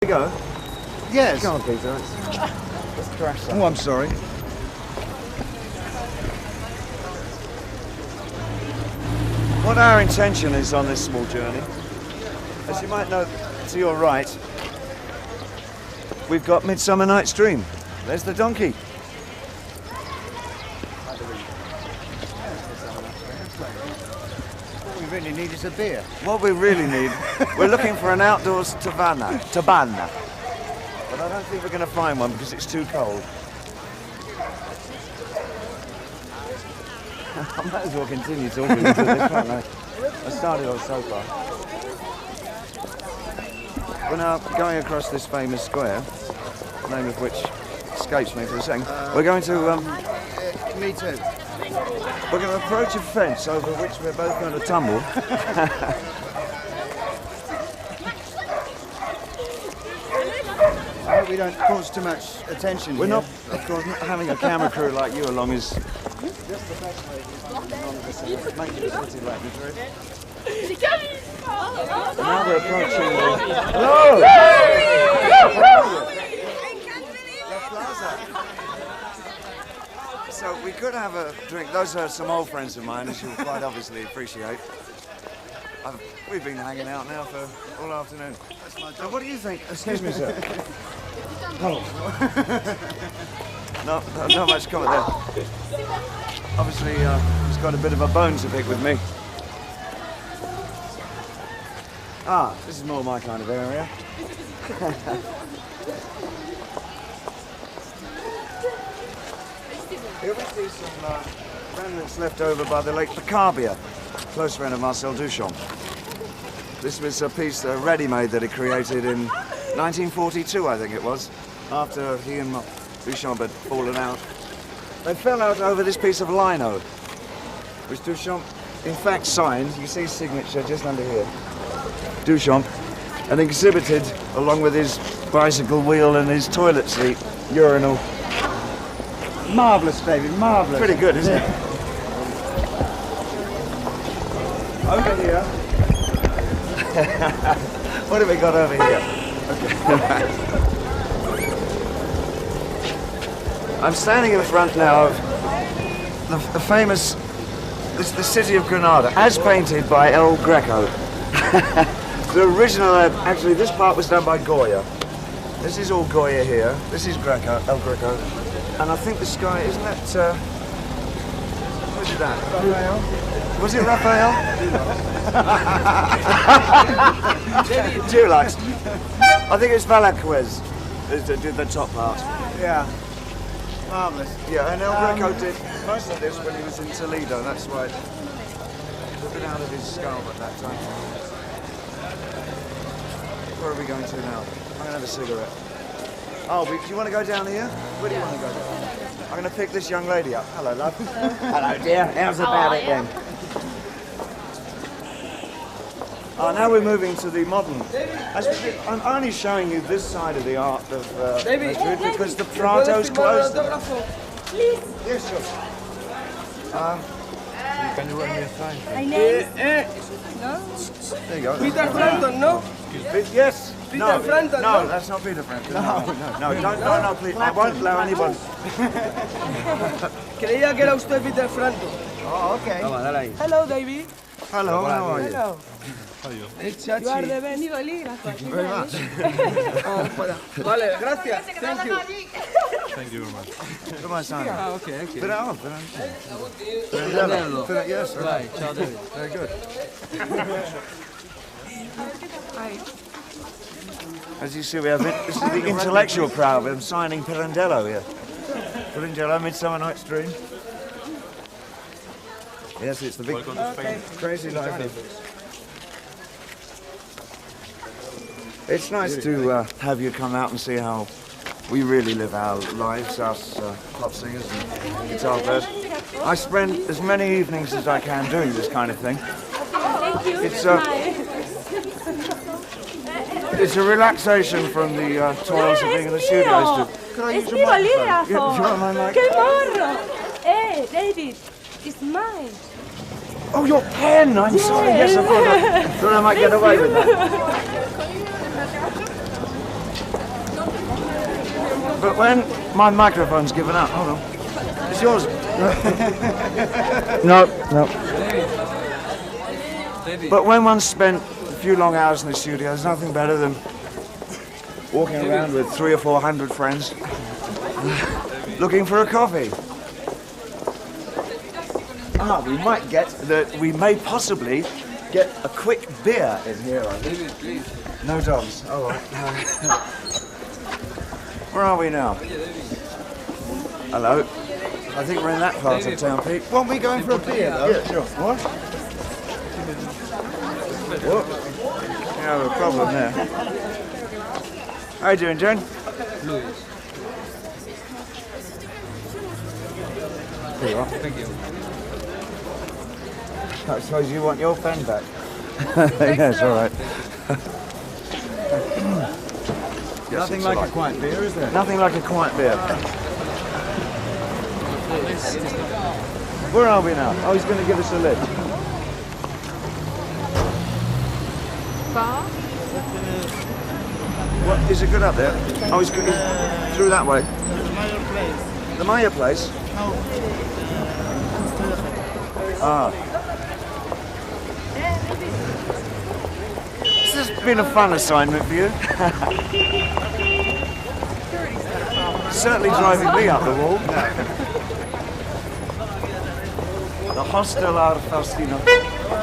you go? Yes. Come on, Peter. Let's crash that. Oh, I'm sorry. What our intention is on this small journey, as you might know to your right, we've got Midsummer Night's Dream. There's the donkey. What we really need is a beer. What we really need, we're looking for an outdoors taverna. But I don't think we're going to find one because it's too cold. I might as well continue talking into this, can't I? I started on so far. We're now going across this famous square, the name of which escapes me for a second. We're going to... Me too. We're going to approach a fence over which we're both going to tumble. I hope we don't cause too much attention. We're here. not, of course, not having a camera crew like you along is just the best way to make it a city like Madrid. Now we're approaching the... Hello! La Plaza. So we could have a drink. Those are some old friends of mine, as you'll quite obviously appreciate. We've been hanging out now for all afternoon. Now, what do you think? Excuse me, sir. Oh. No, not much comment there. Obviously, he's got a bit of a bone to pick with me. Ah, this is more my kind of area. Here we see some remnants left over by the Lake Picabia, close friend of Marcel Duchamp. This was a piece ready-made that he created in 1942, I think it was, after he and Duchamp had fallen out. They fell out over this piece of lino, which Duchamp in fact signed. You see his signature just under here. Duchamp, and exhibited along with his bicycle wheel and his toilet seat, urinal. Marvellous, David, marvellous. Pretty good, isn't it? Over here. What have we got over here? Okay. I'm standing in front now of the famous, the city of Granada, as painted by El Greco. The original, actually this part was done by Goya. This is all Goya here. This is Greco, El Greco. And I think the sky, isn't that, what is that? Raphael? Was it Raphael? Dulac. I think it's Velázquez that did the top part. Yeah. Marvellous. Yeah, and El Greco did most of this when he was in Toledo. That's why he took it out of his skull at that time. Where are we going to now? I'm going to have a cigarette. Oh, do you want to go down here? Where do you want to go down? I'm going to pick this young lady up. Hello, love. Hello, dear. How's about it then? Now we're moving to the modern. I'm only showing you this side of the art of Madrid because the Prado's closed. Please. Yes, sure. Can you write me a sign? My name? No? There you go. Peter Frampton, no? Yes. Peter Frampton, No, no? that's not Peter Frampton. No, please. I won't allow anyone. Creía que era usted Peter Frampton. Oh, okay. Hello, David. Hello, how are you? Hello. You It's are Chachi. the best. Thank you very much. Vale, gracias. Thank you. Thank you very much. Come on, Simon. Okay. Yes, Bye. Ciao, David. very good. As you see, we have this is the intellectual crowd. We're signing Pirandello here. Pirandello, Midsummer Night's Dream. Yes, it's the big crazy life. It's nice to have you come out and see how we really live our lives, us pop singers and guitar players. I spend as many evenings as I can doing this kind of thing. Thank you. It's a relaxation from the toils of being in the studios. Es mi bolígrafo. You want my mic? ¡Qué morro! Hey, David, it's mine. Oh, your pen! I'm sorry. Yes, I thought I might get away with that. But when my microphone's given up, hold on. It's yours. No. But when one's spent a few long hours in the studio, there's nothing better than walking around with 300 or 400 friends looking for a coffee. We may possibly get a quick beer in here, I think. No dogs. All right. Where are we now? Hello. I think we're in that part of town, Pete. Won't we go in for a beer, though? Yeah, sure. What? Whoop. You have a problem there. How you doing, Jen? Here you are. Thank you. I suppose you want your pen back. Yes, all right. Yes, Nothing like a quiet beer, is there? Nothing like a quiet beer. Where are we now? Oh, he's going to give us a lift. Bar? What, is it good up there? Oh, he's through that way. The Maya place? Ah. This has been a fun assignment for you. Certainly driving me up the wall. The Hostel Al Faustino.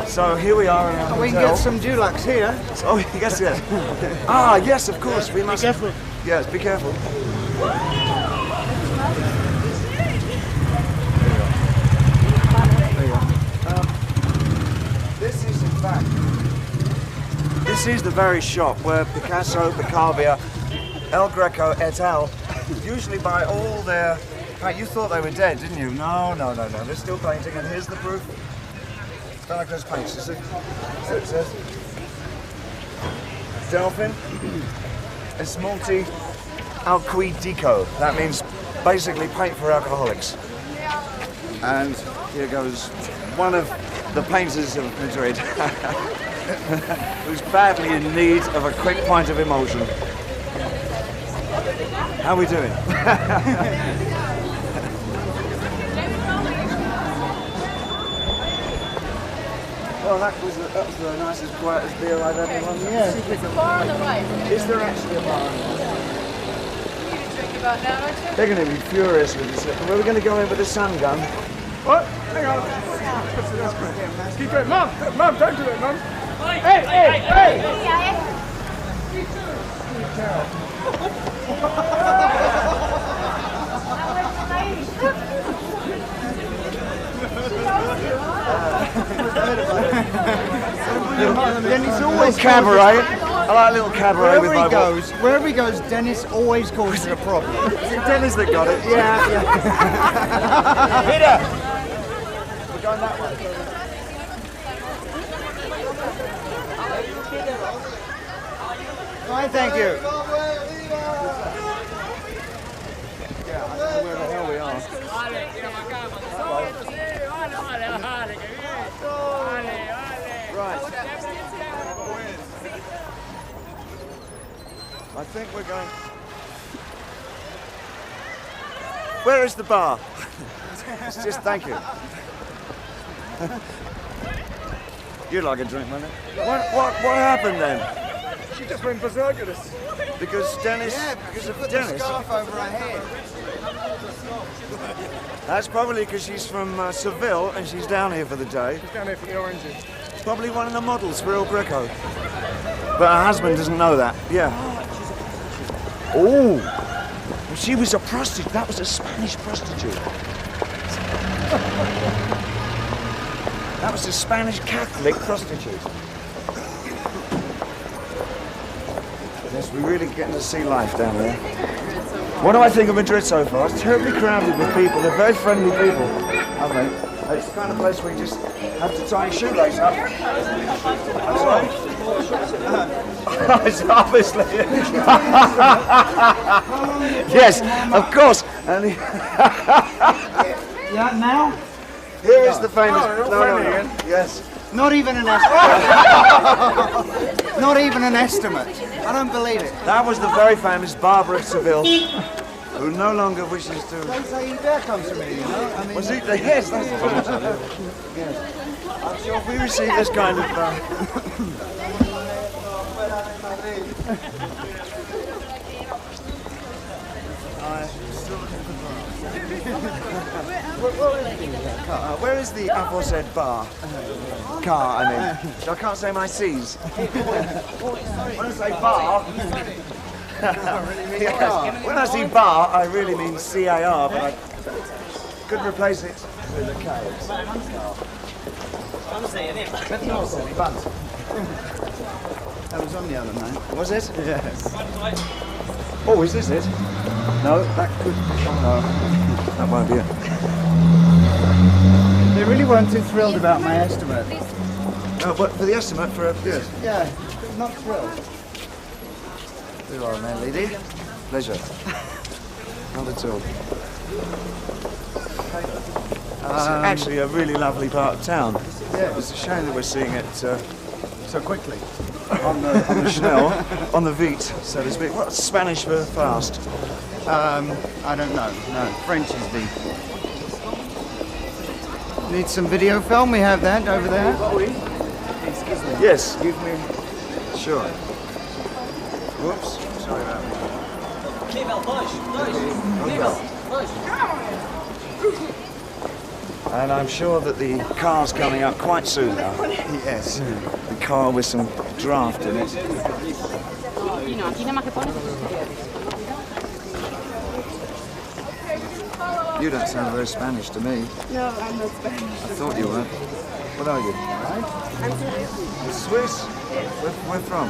So here we are in our We can hotel. get some Dulux here. Oh, yes, yes. Ah, yes, of course. We must. Be careful. Yes, be careful. This is, in fact, this is the very shop where Picasso, Picabia, El Greco et al. Usually buy all their. Right, you thought they were dead, didn't you? No. They're still painting, and here's the proof. It's kind of like those paints, you see? So it says. Delphin, Esmalti Alquidico. That means basically paint for alcoholics. And here goes one of the painters of Madrid who's badly in need of a quick pint of emotion. How are we doing? Well, that was the nicest, quietest beer I've ever run. Yeah. There's a bar on the right. Is there actually a bar? You need to drink about now, don't you? They're going to be furious with this. We're going to go in with a sun gun. What? Hang on. Keep going. Mom, don't do it, Mom. Hey! Dennis Little always cabaret. I like a little cabaret with my Wherever he goes, Dennis always causes a problem. Is it Dennis that got it? Yeah. Peter! We're going that way. Fine, thank you. Yeah, I don't know where the hell we are. Right. I think we're going. Where is the bar? It's just thank you. You'd like a drink, wouldn't it? What happened then? She just went berserk at us. Because Dennis. Yeah, because of put the Dennis. scarf over her head. That's probably because she's from Seville and she's down here for the day. She's down here for the oranges. Probably one of the models for El Greco. But her husband doesn't know that. Yeah. Oh, she was a prostitute. That was a Spanish prostitute. That was a Spanish Catholic prostitute. Yes, we're really getting to see life down there. What do I think of Madrid so far? It's terribly crowded with people. They're very friendly people, aren't they? It's the kind of place where you just have to tie a shoelace up. I'm sorry? It's obviously. Yes, of course. And Yeah, now? here is the famous. No. Yes. Not even an estimate. Not even an estimate. I don't believe it. That was the very famous Barbara of Seville. who no longer wishes to... They say there comes from me, you know? I mean, Was it? Yes, that's the one. Yes. I'm sure if we receive this kind of... where is the aforesaid bar? Car, I mean. I can't say my C's. When I say bar... yes. When I see bar, I really mean C-A-R, but I could replace it with a K. Bunt. that was on the other night. Was it? Yes. Oh, is this it? No, that could... Oh, no. That won't be it. They really weren't too thrilled about my estimate. No, but for the estimate for a... Yes. Yeah, not thrilled. You are, man, lady. Pleasure. Not at all. It's actually a really lovely part of town. Yeah. It's a shame that we're seeing it So quickly. on the Schnell, on the Vite, so to speak. What's Spanish for fast? I don't know. No, French is the... Need some video film? We have that over there. Yes, give me... Sure. Whoops, sorry about that. And I'm sure that the car's coming up quite soon now. Yes. The car with some draft in it. You don't sound very Spanish to me. No, I'm not Spanish. I thought you were. What are you? I'm Swiss. Swiss? Where from?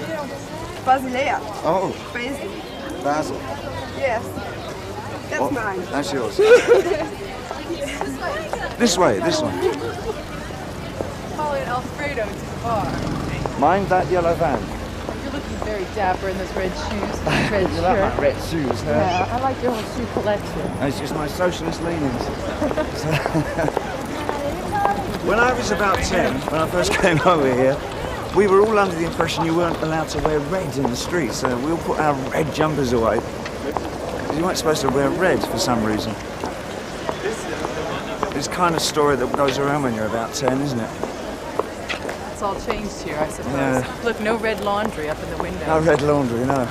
Basilea. Oh, Basel. Basel. Yes. That's Oh, mine. that's yours. This way, this one. Call it Alfredo to the bar. Mind that yellow van. You're looking very dapper in those red shoes, red You like shirt. my red shoes, huh? Yeah, I like your whole shoe collection. It's just my socialist leanings. When I was about 10, when I first came over here, we were all under the impression you weren't allowed to wear red in the streets, so we all put our red jumpers away. You weren't supposed to wear red for some reason. It's kind of story that goes around when you're about 10, isn't it? It's all changed here, I suppose. Yeah. Look, no red laundry up in the window. No red laundry, no.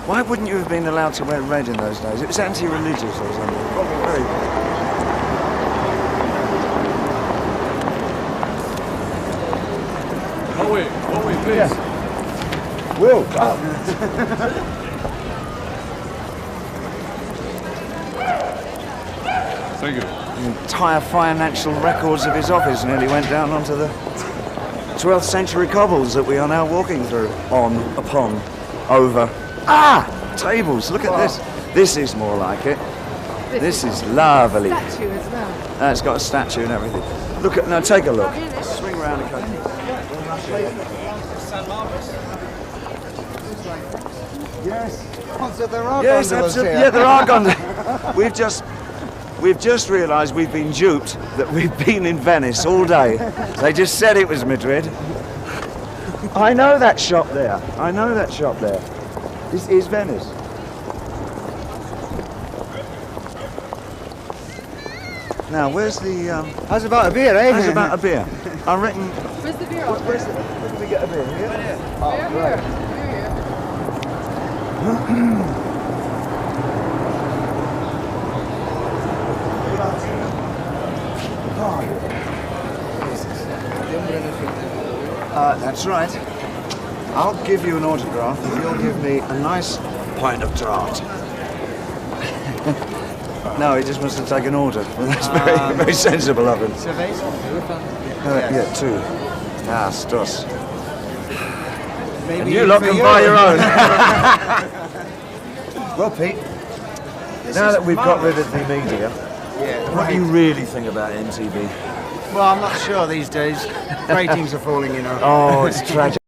Why wouldn't you have been allowed to wear red in those days? It was anti-religious or something. Probably very... Bowie, please. Will, Thank you. The entire financial records of his office nearly went down onto the 12th century cobbles that we are now walking through. On, upon, over. Ah! Tables, look at this. This is more like it. This is lovely. Statue as well. It's got a statue and everything. Look at, now take a look. Swing around a couple. Yes. Oh, so there are Yes, gondolas absolutely. here. Yeah, there are gondolas. We've just realised we've been duped, that we've been in Venice all day. They just said it was Madrid. I know that shop there. I know that shop there. This is Venice. Now, where's the... How's about a beer, eh? how's about a beer? I reckon... Where's the beer? Where do we get a beer? Here? Oh, Beer right. here. That's right. I'll give you an autograph if you'll give me a nice pint of draft. No, he just wants to take an order. Well, that's very sensible of him. Yeah, two. Ah, stos. Maybe And you lot for can you. buy your own. Well, Pete, now that we've got rid of the media, what do you really think about MTV? Well, I'm not sure these days. Ratings are falling, you know. Oh, it's tragic.